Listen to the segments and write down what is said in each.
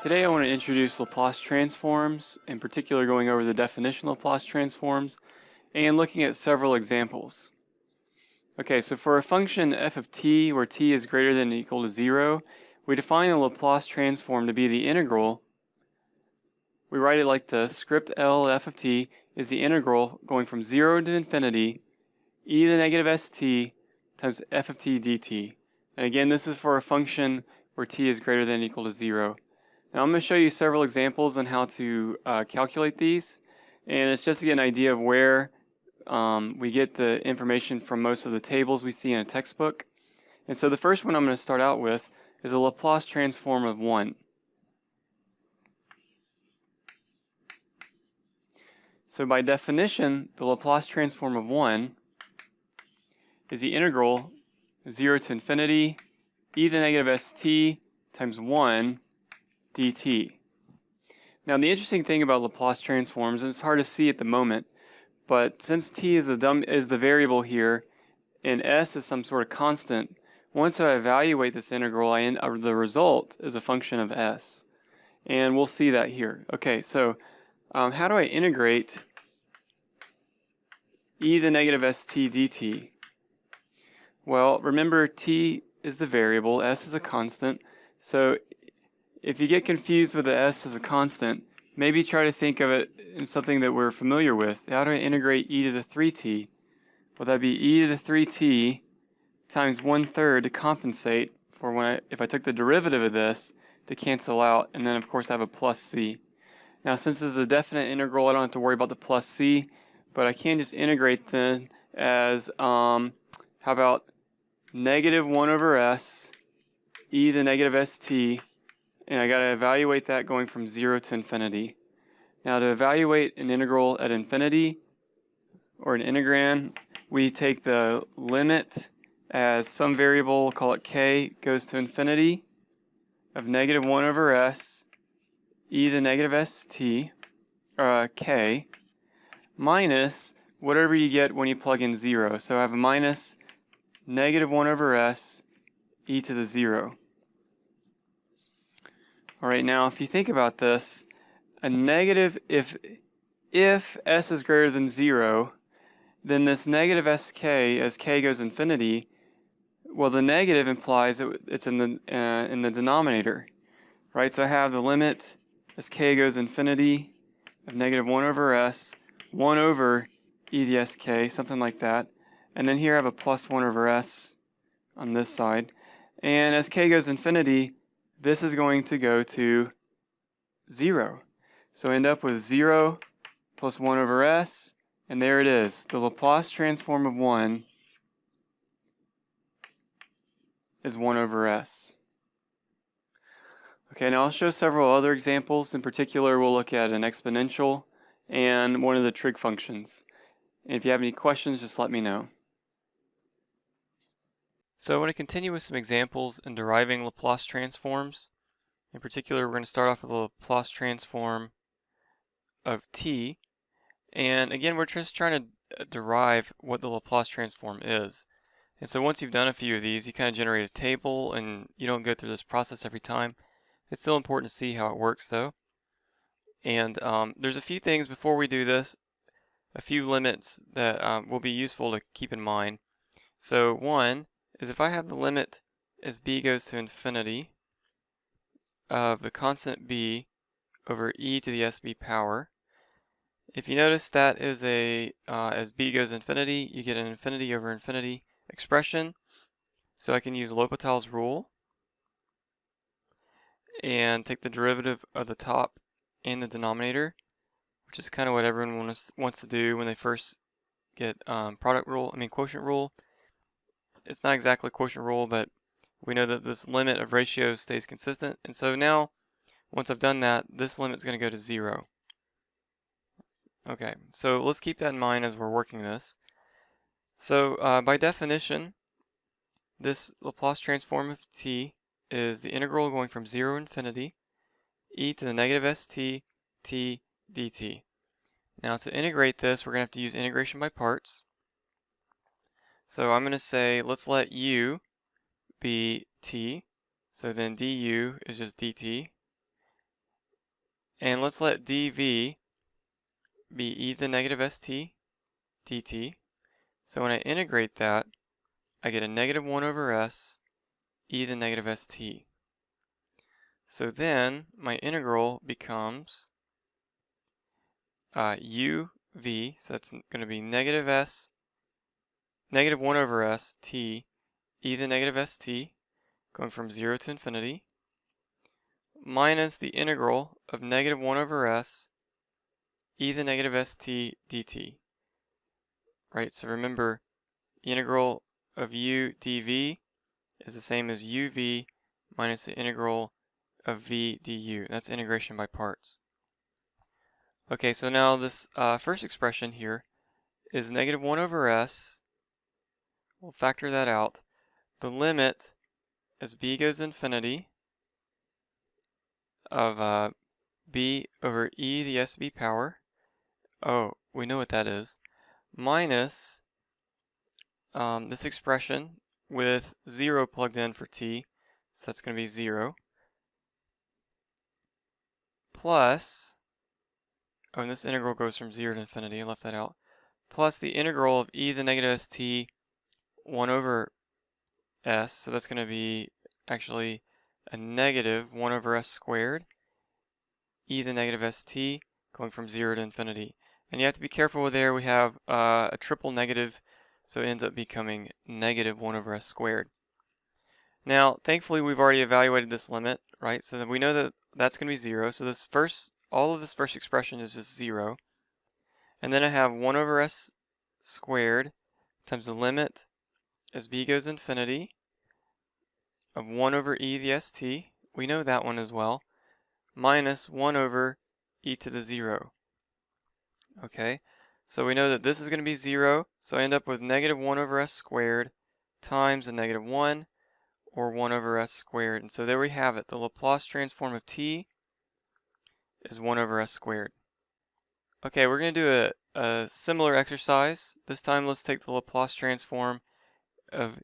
Today I want to introduce LaPlace transforms, in particular going over the definition of LaPlace transforms and looking at several examples. Okay, so for a function f of t where t is greater than or equal to 0, we define the LaPlace transform to be the integral. We write it like this: script L f of t is the integral going from 0 to infinity e to the negative st times f of t dt. And again, this is for a function where t is greater than or equal to 0. Now I'm going to show you several examples on how to calculate these, and it's just to get an idea of where we get the information from most of the tables we see in a textbook. And so the first one I'm going to start out with is a LaPlace transform of 1. So by definition, the LaPlace transform of 1 is the integral 0 to infinity e to the negative st times 1 dt. Now the interesting thing about LaPlace transforms, and it's hard to see at the moment, but since t is the variable here and s is some sort of constant, once I evaluate this integral, the result is a function of s. And we'll see that here. Okay, so how do I integrate e to the negative st dt? Well, remember t is the variable, s is a constant, so if you get confused with the s as a constant, maybe try to think of it in something that we're familiar with. How do I integrate e to the 3t? Well, that'd be e to the 3t times 1/3 to compensate for if I took the derivative of this to cancel out, and then of course I have a plus c. Now since this is a definite integral, I don't have to worry about the plus c, but I can just integrate then as, how about negative 1 over s e to the negative st, and I got to evaluate that going from 0 to infinity. Now to evaluate an integral at infinity, or an integrand, we take the limit as some variable, call it k, goes to infinity, of negative 1 over s e to the negative st, k, minus whatever you get when you plug in 0. So I have a minus negative 1 over s e to the 0. Alright, now if you think about this, a negative, if s is greater than 0, then this negative sk, as k goes infinity, well, the negative implies that it's in the denominator, right? So I have the limit as k goes infinity of negative 1 over s, 1 over e to the sk, something like that. And then here I have a plus 1 over s on this side. And as k goes infinity, this is going to go to 0. So I end up with 0 plus 1 over s, and there it is. The LaPlace transform of 1 is 1 over s. Okay, now I'll show several other examples. In particular, we'll look at an exponential and one of the trig functions. And if you have any questions, just let me know. So I want to continue with some examples in deriving LaPlace transforms. In particular, we're going to start off with a LaPlace transform of t. And again, we're just trying to derive what the LaPlace transform is. And so once you've done a few of these, you kind of generate a table, and you don't go through this process every time. It's still important to see how it works though. And there's a few things before we do this, a few limits that will be useful to keep in mind. So one is if I have the limit as b goes to infinity of the constant b over e to the sb power, if you notice that is as b goes to infinity, you get an infinity over infinity expression. So I can use L'Hopital's rule and take the derivative of the top and the denominator, which is kind of what everyone wants to do when they first get quotient rule. It's not exactly quotient rule, but we know that this limit of ratios stays consistent. And so now, once I've done that, this limit is going to go to 0. Okay, so let's keep that in mind as we're working this. So by definition, this LaPlace transform of t is the integral going from 0 to infinity e to the negative st t dt. Now to integrate this, we're going to have to use integration by parts. So I'm going to say, let's let u be t, so then du is just dt, And let's let dv be e to the negative st dt. So when I integrate that, I get a negative 1 over s e to the negative st. So then my integral becomes uv, so that's going to be negative 1 over s t e to the negative st, going from 0 to infinity, minus the integral of negative 1 over s e to the negative st dt. Right, so remember, the integral of u dv is the same as uv minus the integral of v du. That's integration by parts. Okay, so now this first expression here is negative 1 over s. We'll factor that out. The limit as b goes to infinity of b over e to the sb power. Oh, we know what that is. Minus this expression with 0 plugged in for t, so that's going to be 0, plus, oh, and this integral goes from 0 to infinity, I left that out, plus the integral of e to the negative st 1 over s, so that's going to be actually a negative 1 over s squared, e to the negative st, going from 0 to infinity. And you have to be careful with there, we have a triple negative, so it ends up becoming negative 1 over s squared. Now, thankfully, we've already evaluated this limit, right? So that we know that that's going to be 0. So this all of this first expression is just 0. And then I have 1 over s squared times the limit as b goes to infinity of 1 over e to the st. We know that one as well. Minus 1 over e to the 0. Okay, so we know that this is going to be 0. So I end up with negative 1 over s squared times a negative 1. Or 1 over s squared. And so there we have it. The LaPlace transform of t is 1 over s squared. Okay, we're going to do a similar exercise. This time let's take the LaPlace transform of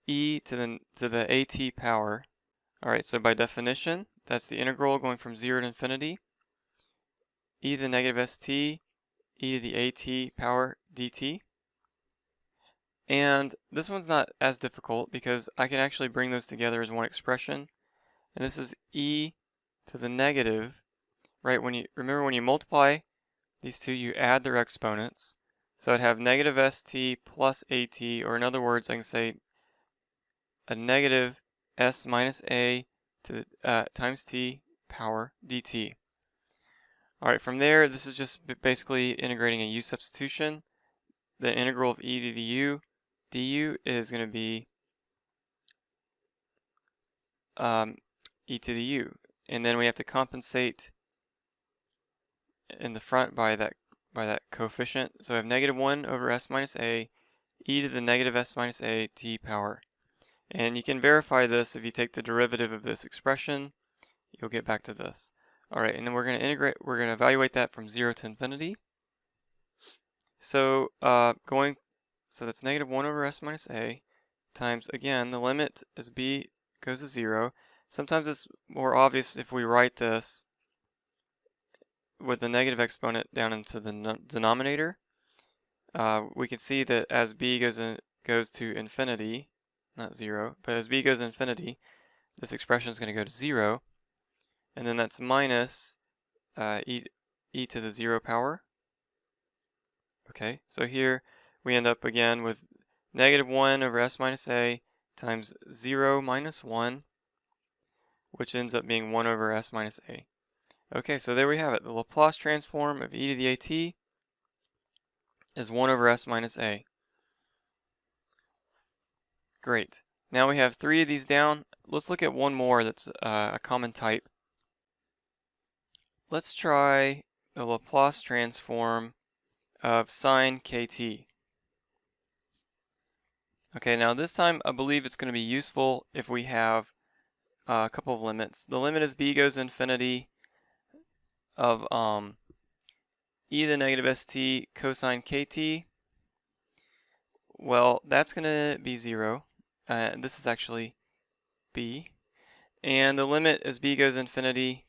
e to the at power. Alright, so by definition, that's the integral going from 0 to infinity. E to the negative st, e to the at power dt. And this one's not as difficult because I can actually bring those together as one expression. And this is e to the negative, right? Remember when you multiply these two, you add their exponents. So I'd have negative st plus at, or in other words, I can say a negative s minus a to times t power dt. All right, from there, this is just basically integrating a u substitution. The integral of e to the u du is going to be e to the u, and then we have to compensate in the front by that coefficient. So I have negative 1 over s minus a e to the negative s minus a t power. And you can verify this if you take the derivative of this expression, you'll get back to this. All right, and then we're going to evaluate that from 0 to infinity. So so that's negative 1 over s minus a times, again, the limit as b goes to 0. Sometimes it's more obvious if we write this with the negative exponent down into the denominator. We can see that as b goes to infinity, not 0, but as b goes to infinity, this expression is going to go to 0, and then that's minus e to the 0 power. Okay, so here we end up again with negative 1 over s minus a times 0 minus 1, which ends up being 1 over s minus a. Okay, so there we have it. The LaPlace transform of e to the at is 1 over s minus a. Great. Now we have 3 of these down. Let's look at one more that's a common type. Let's try the LaPlace transform of sine kt. Okay, now this time I believe it's going to be useful if we have a couple of limits. The limit as b goes to infinity of e to the negative st cosine kt. Well, that's going to be 0. This is actually b. And the limit as b goes to infinity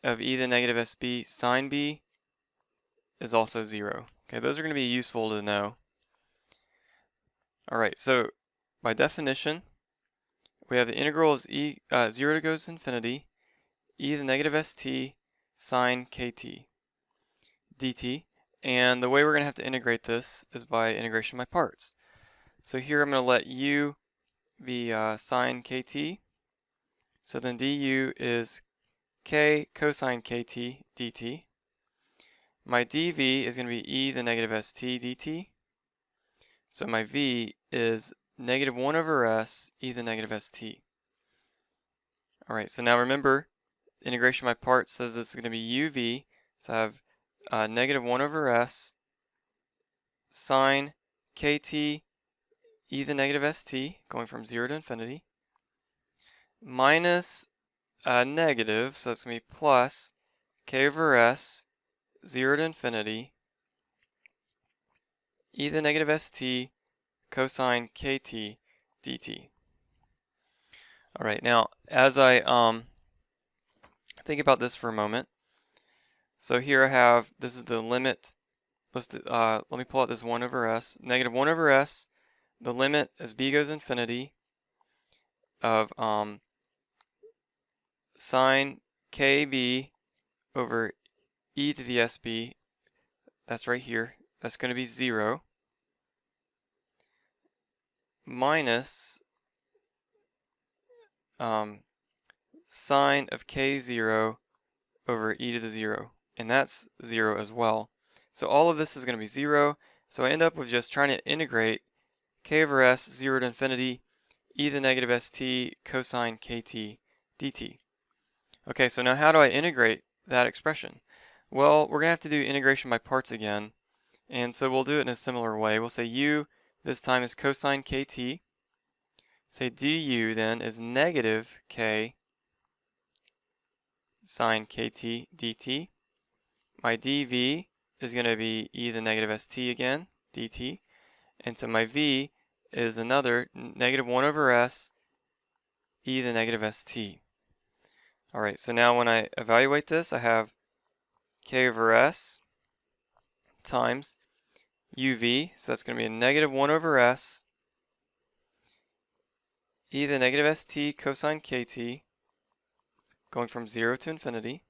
of e to the negative sb sine b is also 0. Okay, those are going to be useful to know. Alright, so by definition, we have the integral is 0 to goes to infinity, e to the negative st sine kt dt. And the way we're going to have to integrate this is by integration by parts. So here I'm going to let u be sine kt. So then du is k cosine kt dt. My dv is going to be e to the negative st dt. So my v is negative 1 over s e to the negative st. Alright, so now remember, integration by parts says this is going to be uv. So I have negative 1 over s sine kt e to the negative st, going from 0 to infinity, minus negative, so that's going to be plus k over s, 0 to infinity, e to the negative st cosine kt dt. Alright, now as I think about this for a moment, so here I have, this is the limit, let me pull out this 1 over s, negative 1 over s, the limit as b goes infinity of sine kb over e to the sb, that's right here, that's going to be 0, minus sine of k0 over e to the 0, and that's 0 as well. So all of this is going to be 0, so I end up with just trying to integrate k over s 0 to infinity e to the negative st cosine kt dt. Okay, so now how do I integrate that expression? Well, we're going to have to do integration by parts again, and so we'll do it in a similar way. We'll say u this time is cosine kt. Say du then is negative k sine kt dt. My dv is going to be e to the negative st again, dt. And so my v is another negative 1 over s e to the negative st. Alright, so now when I evaluate this, I have k over s times uv, so that's going to be a negative 1 over s e to the negative st cosine kt, going from 0 to infinity,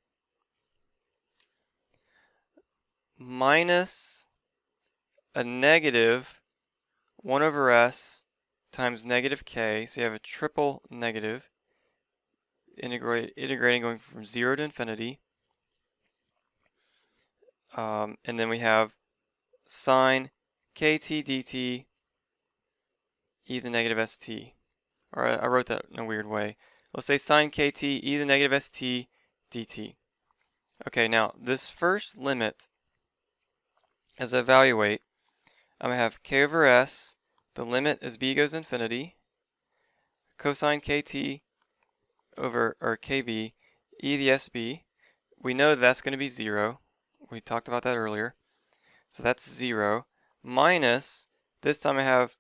minus a negative 1 over s times negative k, so you have a triple negative, integrating going from 0 to infinity, and then we have sine kt dt e to the negative st. Or I wrote that in a weird way. Let's say sine kt e to the negative st dt. Okay, now this first limit, as I evaluate, I'm going to have k over s, the limit as b goes infinity, cosine kt over, or kb, e to the sb. We know that's going to be 0. We talked about that earlier. So that's 0. Minus, this time I have,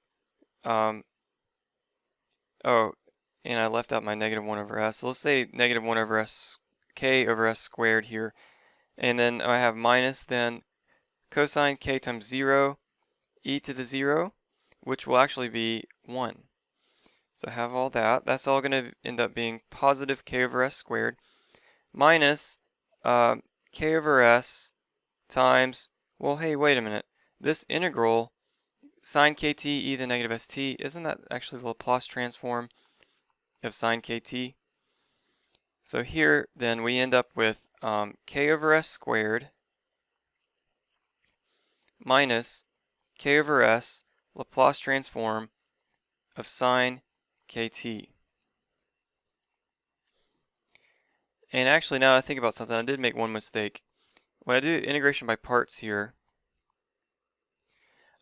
oh, and I left out my negative 1 over s. So let's say negative 1 over s, k over s squared here. And then I have minus then cosine k times 0, e to the 0, which will actually be 1. So I have all that. That's all going to end up being positive k over s squared minus k over s times, well, hey, wait a minute. This integral, sine kt e to the negative st, isn't that actually the LaPlace transform of sine kt? So here, then, we end up with k over s squared minus k over s LaPlace transform of sine kt. And actually, now I think about something, I did make one mistake. When I do integration by parts here,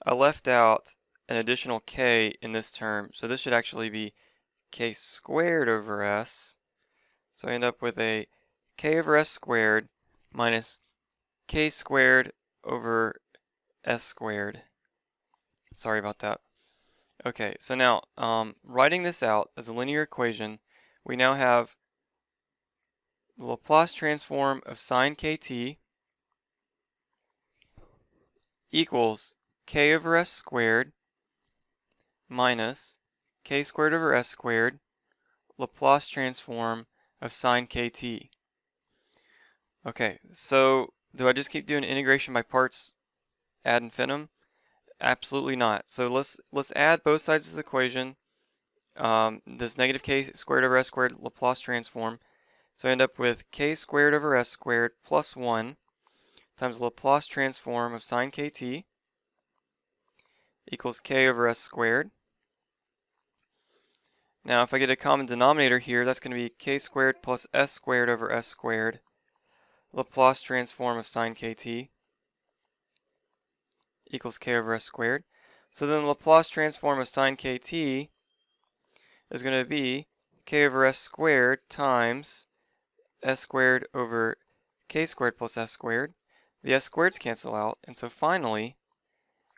I left out an additional k in this term, so this should actually be k squared over s. So I end up with a k over s squared minus k squared over s squared. Sorry about that. Okay, so now writing this out as a linear equation, we now have the Laplace transform of sine kt equals k over s squared minus k squared over s squared Laplace transform of sine kt. Okay, so do I just keep doing integration by parts ad infinitum? Absolutely not. So let's add both sides of the equation. This negative k squared over s squared Laplace transform. So I end up with k squared over s squared plus 1 times Laplace transform of sine kt equals k over s squared. Now if I get a common denominator here, that's going to be k squared plus s squared over s squared Laplace transform of sine kt equals k over s squared. So then the Laplace transform of sine kt is going to be k over s squared times s squared over k squared plus s squared. The s squareds cancel out, and so finally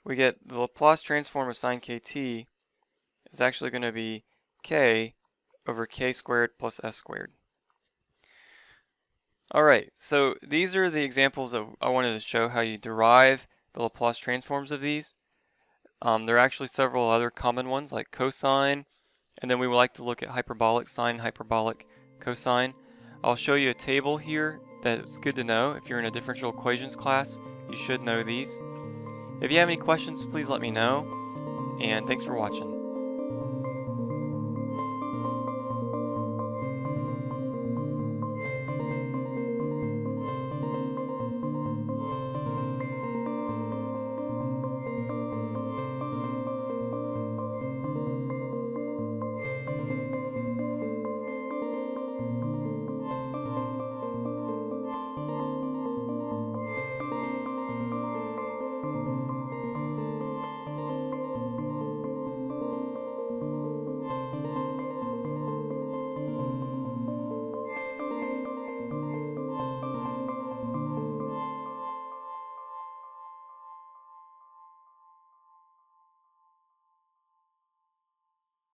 we get the Laplace transform of sine kt is actually going to be k over k squared plus s squared. Alright, so these are the examples that I wanted to show how you derive the Laplace transforms of these. There are actually several other common ones like cosine, and then we would like to look at hyperbolic sine, hyperbolic cosine. I'll show you a table here that's good to know. If you're in a differential equations class, you should know these. If you have any questions, please let me know, and thanks for watching.